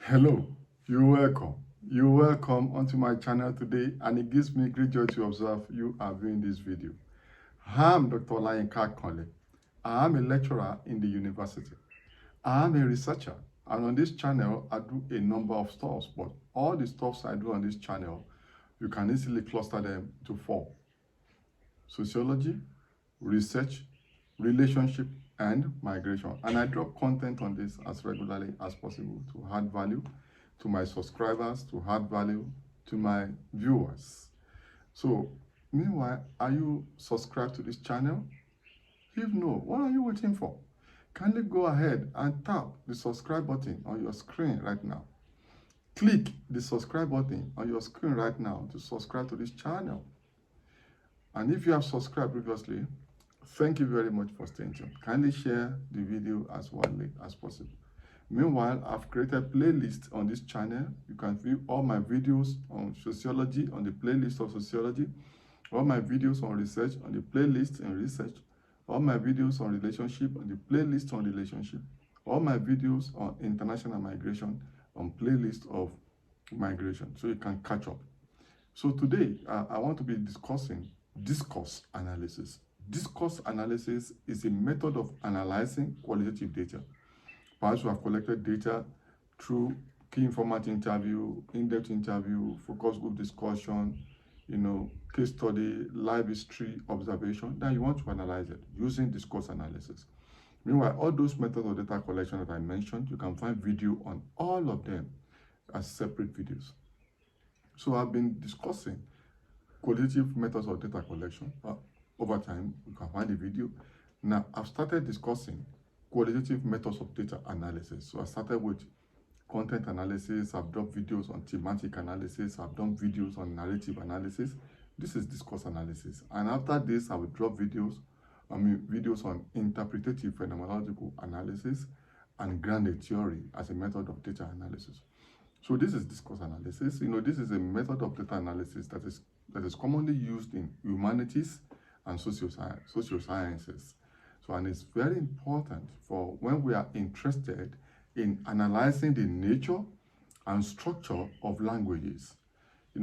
Hello, you're welcome. You're welcome onto my channel today, and it gives me great joy to observe you are viewing this video. I'm Dr. Olayinka Conle. I am a lecturer in the university. I am a researcher, and on this channel, I do a number of stuffs, but all the stuffs I do on this channel, you can easily cluster them to four: sociology, research, relationship, and migration. And I drop content on this as regularly as possible to add value to my subscribers, to add value to my viewers. So, meanwhile, are you subscribed to this channel? If no, what are you waiting for? Kindly go ahead and tap the subscribe button on your screen right now. Click the subscribe button on your screen right now to subscribe to this channel. And if you have subscribed previously, thank you very much for staying tuned. Kindly share the video as widely as possible. Meanwhile, I've created playlists on this channel. You can view all my videos on sociology on the playlist of sociology, all my videos on research on the playlist on research, all my videos on relationship on the playlist on relationship, all my videos on international migration on playlist of migration, so you can catch up. So today, I want to be discussing discourse analysis. Discourse analysis is a method of analyzing qualitative data. Perhaps we have collected data through key informant interview, in-depth interview, focus group discussion, case study, live history, observation. Then you want to analyze it using discourse analysis. Meanwhile, all those methods of data collection that I mentioned, you can find video on all of them as separate videos. So I've been discussing qualitative methods of data collection. Over time, you can find the video. Now, I've started discussing qualitative methods of data analysis. So I started with content analysis. I've done videos on thematic analysis. I've done videos on narrative analysis. This is discourse analysis. And after this, I will drop videos on interpretative phenomenological analysis and grounded theory as a method of data analysis. So this is discourse analysis. This is a method of data analysis that is commonly used in humanities and social sciences. So, and it's very important for when we are interested in analyzing the nature and structure of languages.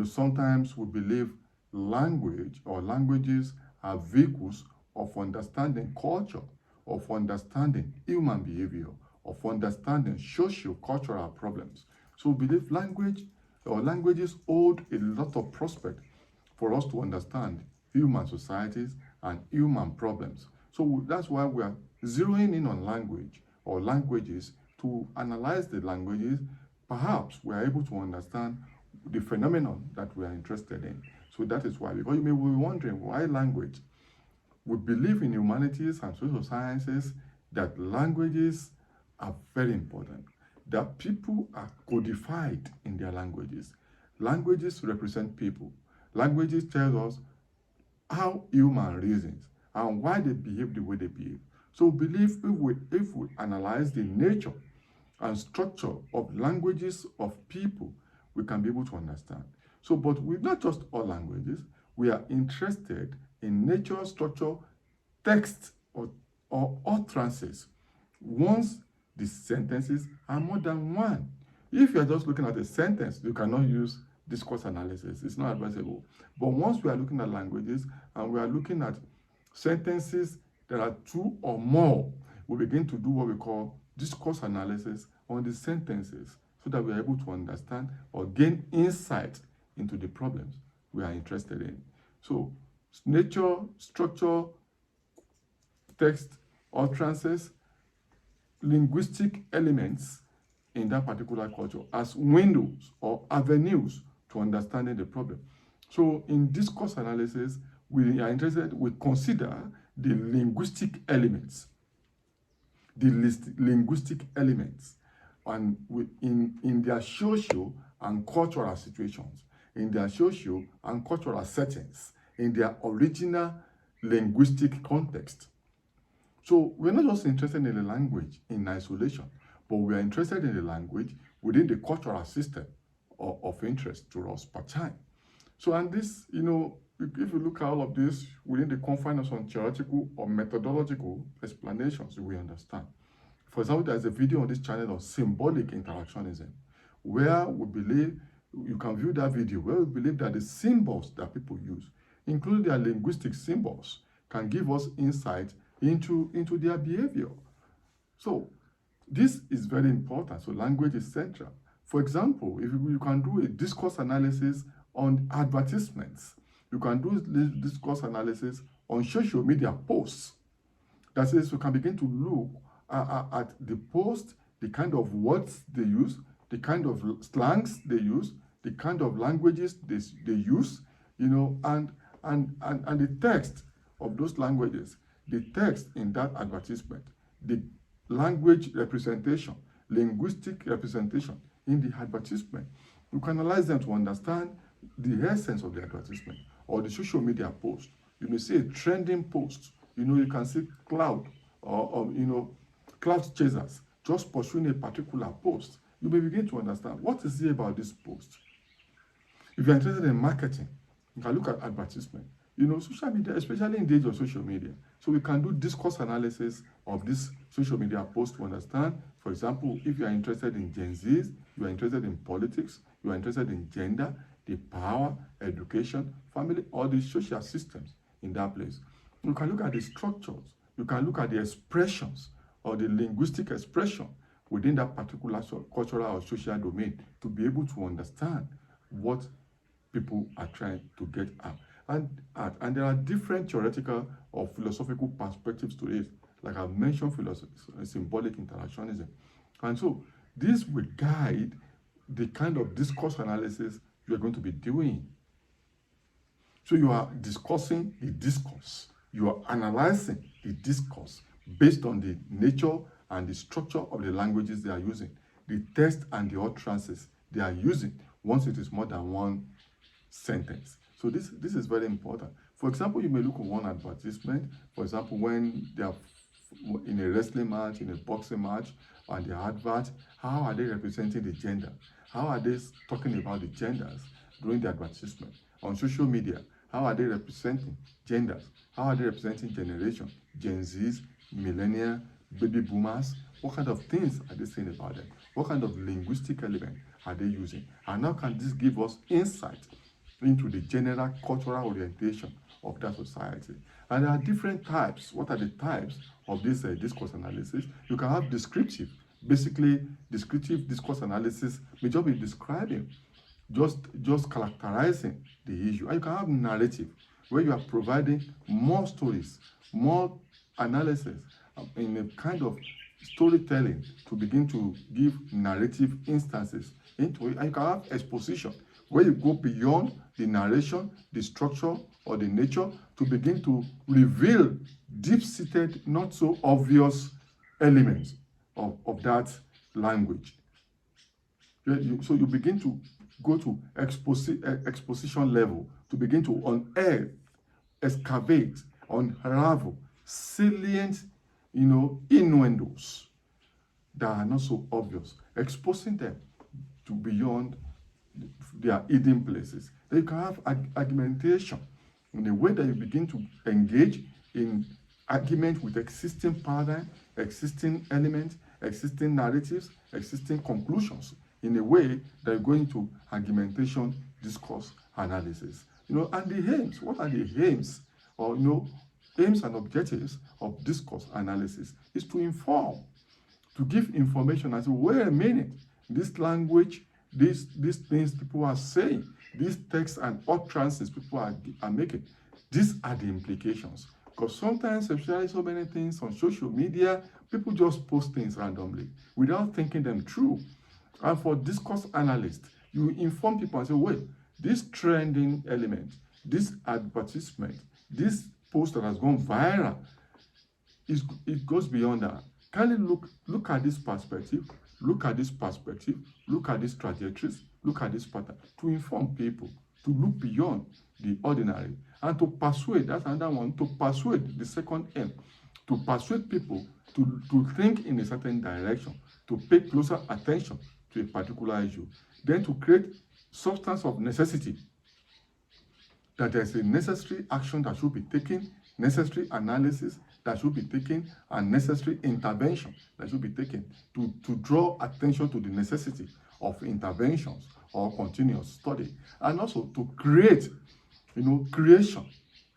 Sometimes we believe language or languages are vehicles of understanding culture, of understanding human behavior, of understanding socio-cultural problems. So we believe language or languages hold a lot of prospect for us to understand human societies and human problems. So that's why we are zeroing in on language or languages to analyze the languages. Perhaps we are able to understand the phenomenon that we are interested in. So that is why, because you may be wondering why language. We believe in humanities and social sciences that languages are very important, that people are codified in their languages. Languages represent people. Languages tell us how human reasons and why they behave the way they behave. So believe if we analyze the nature and structure of languages of people, we can be able to understand. So, but with not just all languages, we are interested in nature, structure, text, or utterances. Once the sentences are more than one. If you're just looking at a sentence, you cannot use discourse analysis. It's not advisable. But once we are looking at languages and we are looking at sentences that are two or more, we begin to do what we call discourse analysis on the sentences so that we are able to understand or gain insight into the problems we are interested in. So nature, structure, text, utterances, linguistic elements in that particular culture as windows or avenues to understanding the problem. So in discourse analysis, we consider the linguistic elements. And in their social and cultural situations, in their social and cultural settings, in their original linguistic context. So we're not just interested in the language in isolation, but we are interested in the language within the cultural system of interest to us per time. So, and this, if you look at all of this within the confines of some theoretical or methodological explanations, we understand. For example, there's a video on this channel on symbolic interactionism, where we believe, you can view that video, where we believe that the symbols that people use, including their linguistic symbols, can give us insight into their behavior. So this is very important. So language is central. For example, if you can do a discourse analysis on advertisements, you can do discourse analysis on social media posts. That is, you can begin to look at the post, the kind of words they use, the kind of slangs they use, the kind of languages they use, you know, and the text of those languages, the text in that advertisement, the language representation, linguistic representation in the advertisement. You can analyze them to understand the essence of the advertisement or the social media post. You may see a trending post. You know, you can see cloud chasers just pursuing a particular post. You may begin to understand what is it about this post. If you're interested in marketing, you can look at advertisement. You know, social media, especially in the age of social media. So we can do discourse analysis of this social media post to understand, for example, if you are interested in Gen Zs, you are interested in politics, you are interested in gender, the power, education, family, all these social systems in that place. You can look at the structures. You can look at the expressions or the linguistic expression within that particular cultural or social domain to be able to understand what people are trying to get at. And there are different theoretical or philosophical perspectives to it. Like I've mentioned, symbolic interactionism. And so this will guide the kind of discourse analysis you are going to be doing. So you are discussing the discourse. You are analyzing the discourse based on the nature and the structure of the languages they are using, the text and the utterances they are using once it is more than one sentence. So this is very important. For example, you may look at one advertisement, for example, when they are in a wrestling match, in a boxing match, and the advert, how are they representing the gender? How are they talking about the genders during the advertisement? On social media, how are they representing genders? How are they representing generation? Gen Zs, millennials, baby boomers? What kind of things are they saying about them? What kind of linguistic element are they using? And how can this give us insight into the general cultural orientation of that society? And there are different types. What are the types of this discourse analysis? You can have descriptive. Basically, descriptive discourse analysis may just be describing, just characterizing the issue. And you can have narrative, where you are providing more stories, more analysis in a kind of storytelling to begin to give narrative instances into it. And you can have exposition, where you go beyond the narration, the structure, or the nature to begin to reveal deep-seated, not so obvious elements of that language. So you begin to go to exposition level to begin to unearth, excavate, unravel salient, innuendos that are not so obvious, exposing them to beyond their hidden places. Then you can have argumentation in a way that you begin to engage in argument with existing paradigm, existing elements, existing narratives, existing conclusions in a way that you're going to argumentation, discourse, analysis. And the aims, what are the aims or, aims and objectives of discourse analysis is to inform, to give information as, wait a minute, this language, these things people are saying, these texts and utterances people are making, these are the implications. Because sometimes, especially so many things on social media, people just post things randomly without thinking them through. And for discourse analysts, you inform people and say, wait, this trending element, this advertisement, this post that has gone viral, it goes beyond that. Can you look at this perspective, look at this perspective, look at these trajectories, look at this pattern, to inform people, to look beyond the ordinary, and to persuade, that's another one, to persuade, the second aim, to persuade people to think in a certain direction, to pay closer attention to a particular issue, then to create substance of necessity, that there's a necessary action that should be taken, necessary analysis that should be taken, and necessary intervention that should be taken to draw attention to the necessity of interventions or continuous study, and also to create, creation,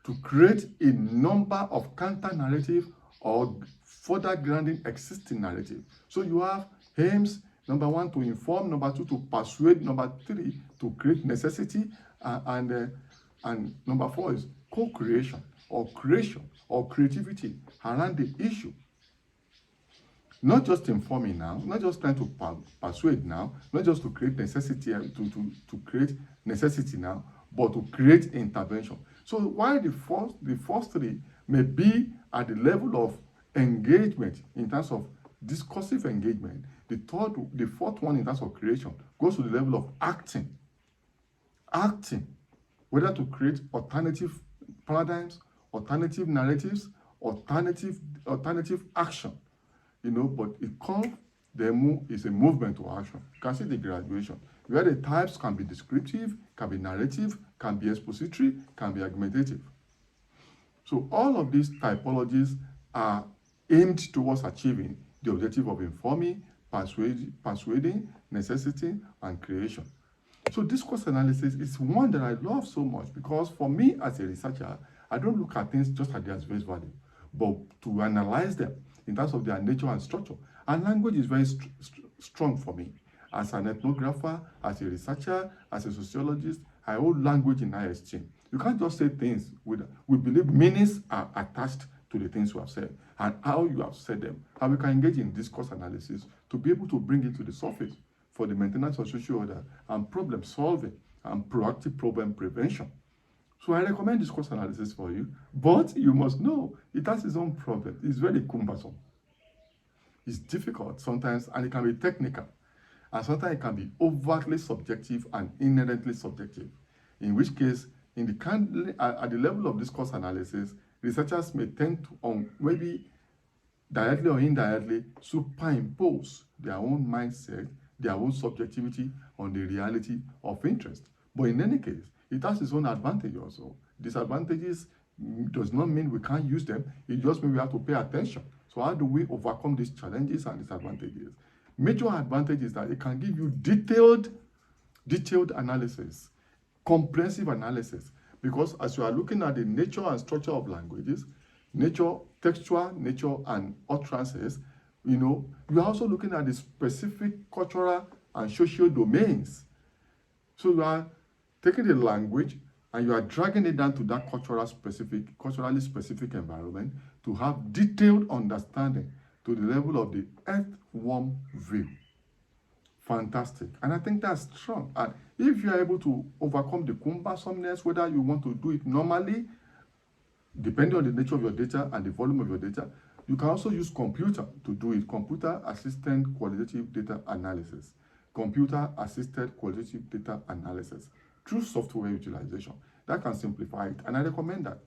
to create a number of counter-narrative or further grounding existing narrative. So you have aims, number one, to inform, number two, to persuade, number three, to create necessity, and number four is co-creation or creation or creativity around the issue. Not just informing now, not just trying to persuade now, not just to create necessity, to create necessity now, but to create intervention. So while the first three may be at the level of engagement in terms of discursive engagement, the fourth one in terms of creation goes to the level of acting, whether to create alternative paradigms, alternative narratives, alternative action, but it calls the is a movement to action. You can see the graduation, where the types can be descriptive, can be narrative, can be expository, can be argumentative. So all of these typologies are aimed towards achieving the objective of informing, persuading, necessity, and creation. So discourse analysis is one that I love so much because for me as a researcher, I don't look at things just at their face value, but to analyze them in terms of their nature and structure. And language is very strong for me. As an ethnographer, as a researcher, as a sociologist, I hold language in high esteem. You can't just say things we believe meanings are attached to the things you have said and how you have said them. And we can engage in discourse analysis to be able to bring it to the surface for the maintenance of social order and problem solving and proactive problem prevention. So I recommend discourse analysis for you, but you must know it has its own problem. It's very cumbersome. It's difficult sometimes, and it can be technical. And sometimes it can be overtly subjective and inherently subjective, in which case, at the level of discourse analysis, researchers may tend to, maybe directly or indirectly, superimpose their own mindset, their own subjectivity on the reality of interest. But in any case, it has its own advantage also. Disadvantages does not mean we can't use them. It just means we have to pay attention. So how do we overcome these challenges and disadvantages? Major advantage is that it can give you detailed analysis, comprehensive analysis, because as you are looking at the nature and structure of languages, textual nature and utterances, you are also looking at the specific cultural and social domains. So you are taking the language and you are dragging it down to that culturally specific environment to have detailed understanding to the level of the earthworm view. Fantastic. And I think that's strong. And if you are able to overcome the cumbersomeness, whether you want to do it normally, depending on the nature of your data and the volume of your data, you can also use computer to do it. Computer-assisted qualitative data analysis. Computer-assisted qualitative data analysis through software utilization. That can simplify it, and I recommend that.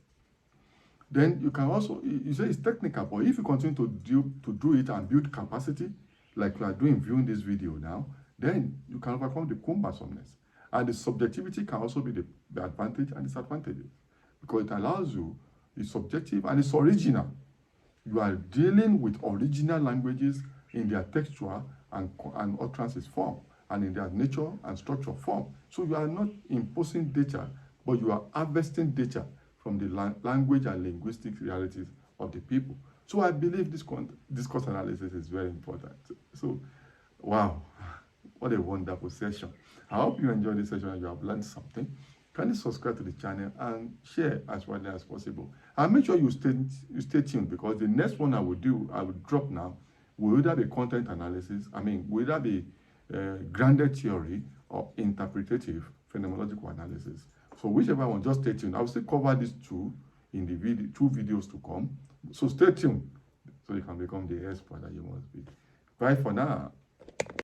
Then you can also, you say it's technical, but if you continue to do it and build capacity, like we are doing viewing this video now, then you can overcome the cumbersomeness. And the subjectivity can also be the advantage and disadvantages, because it allows you, it's subjective and it's original. You are dealing with original languages in their textual and utterances form, and in their nature and structure form. So you are not imposing data, but you are harvesting data from the language and linguistic realities of the people. So I believe this discourse analysis is very important. So, wow, what a wonderful session. I hope you enjoyed this session and you have learned something. Kindly subscribe to the channel and share as widely as possible. And make sure you stay tuned, because the next one I will drop now, will either be content analysis, will either be grounded theory or interpretative phenomenological analysis. So whichever one, just stay tuned. I will still cover these two in the two videos to come. So stay tuned so you can become the expert that you must be. Bye for now.